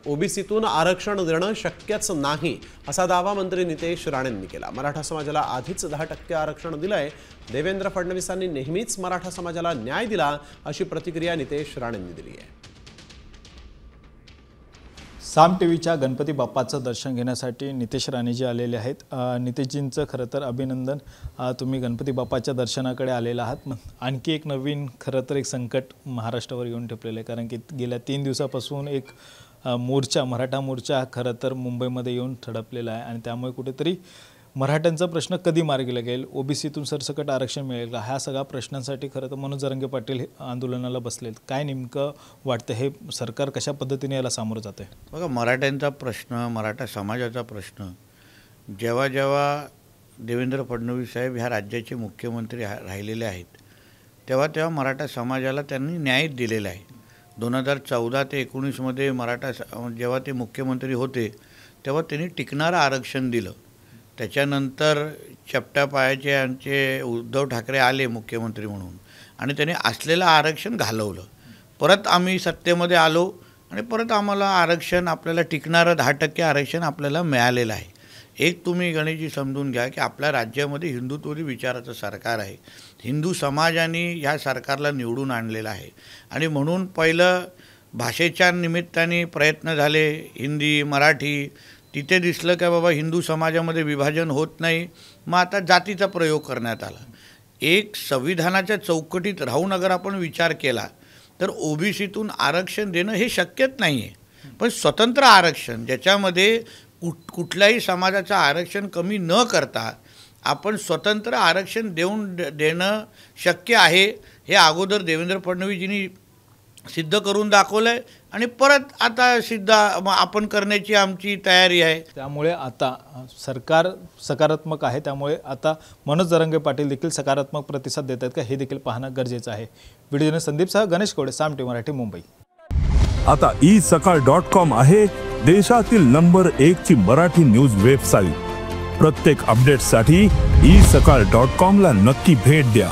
ओबीसीतून आरक्षण देणं शक्यच नाही असा दावा मंत्री नितेश राणेंनी केला। मराठा समाजाला आधीच 10% आरक्षण दिलंय। देवेंद्र फडणवीसांनी नेहमीच मराठा समाजाला न्याय दिला अशी प्रतिक्रिया नितेश राणेंनी दिली आहे। साम टीव्हीच्या गणपती बाप्पाचं दर्शन घेण्यासाठी नितेश राणेजी आलेले आहेत। नितेशजींचं खरं तर अभिनंदन, तुम्ही गणपती बाप्पाच्या दर्शनाकडे आलेला आहात। आणखी एक नवीन खरं तर एक संकट महाराष्ट्रावर येऊन ठेपलेलं आहे, कारण की गेल्या 3 दिवसापासून एक मोर्चा, मराठा मोर्चा खरं तर मुंबईमध्ये येऊन थडपलेला आहे आणि त्यामुळे कुठेतरी मराठ्यांचा प्रश्न कधी मार्गी लागेल, ओबीसीतून सरसकट आरक्षण मिळेल का, ह्या सगळ्या प्रश्नांसाठी खरं तर मनोज जरांगे पाटील आंदोलनाला बसलेत। काय नेमकं वाटतं, हे सरकार कशा पद्धतीने याला सामोरं जाते? बघा, मराठ्यांचा प्रश्न, मराठा समाजाचा प्रश्न जेव्हा जेव्हा देवेंद्र फडणवीस साहेब ह्या राज्याचे मुख्यमंत्री राहिलेले आहेत तेव्हा तेव्हा मराठा समाजाला त्यांनी न्याय दिलेला आहे। 2014 ते 19मध्ये मराठा जेव्हा ते मुख्यमंत्री होते तेव्हा त्यांनी टिकणारं आरक्षण दिलं। त्याच्यानंतर चपट्या पायाचे आमचे उद्धव ठाकरे आले मुख्यमंत्री म्हणून आणि त्यांनी असलेलं आरक्षण घालवलं। परत आम्ही सत्तेमध्ये आलो आणि परत आम्हाला आरक्षण, आपल्याला टिकणारं 10% आरक्षण आपल्याला मिळालेलं आहे। एक तुम्ही गणेशजी समजून घ्या की आपल्या राज्यामध्ये हिंदुत्ववादी विचाराचं सरकार आहे। हिंदू समाजाने ह्या सरकारला निवडून आणलेलं आहे आणि म्हणून पहिलं भाषेच्या निमित्ताने प्रयत्न झाले, हिंदी मराठी, तिथे दिसलं की बाबा हिंदू समाजामध्ये विभाजन होत नाही, मग आता जातीचा प्रयोग करण्यात आला। एक संविधानाच्या चौकटीत राहून अगर आपण विचार केला तर ओबीसीतून आरक्षण देणं हे शक्यच नाही आहे, पण स्वतंत्र आरक्षण ज्याच्यामध्ये कुठल्याही समाजाचं आरक्षण कमी न करता आपण स्वतंत्र आरक्षण देणं शक्य आहे, हे अगोदर देवेंद्र फडणवीसजींनी सिद्ध करून दाखवलं आहे आणि परत आता सिद्ध आपण करण्याची आमची तयारी आहे। त्यामुळे आता सरकार सकारात्मक आहे, त्यामुळे आता मनोज जरांगे पाटील देखील सकारात्मक प्रतिसाद देत आहेत का, हे देखील पाहणं गरजेचं आहे। व्हिडिओ संदीपसह गणेश कोडे, साम टीव्ही मराठी, मुंबई। आता isakal.com आहे देशातील नंबर 1 ची मराठी न्यूज वेबसाईट। प्रत्येक अपडेटसाठी isakal.com ला नक्की भेट द्या।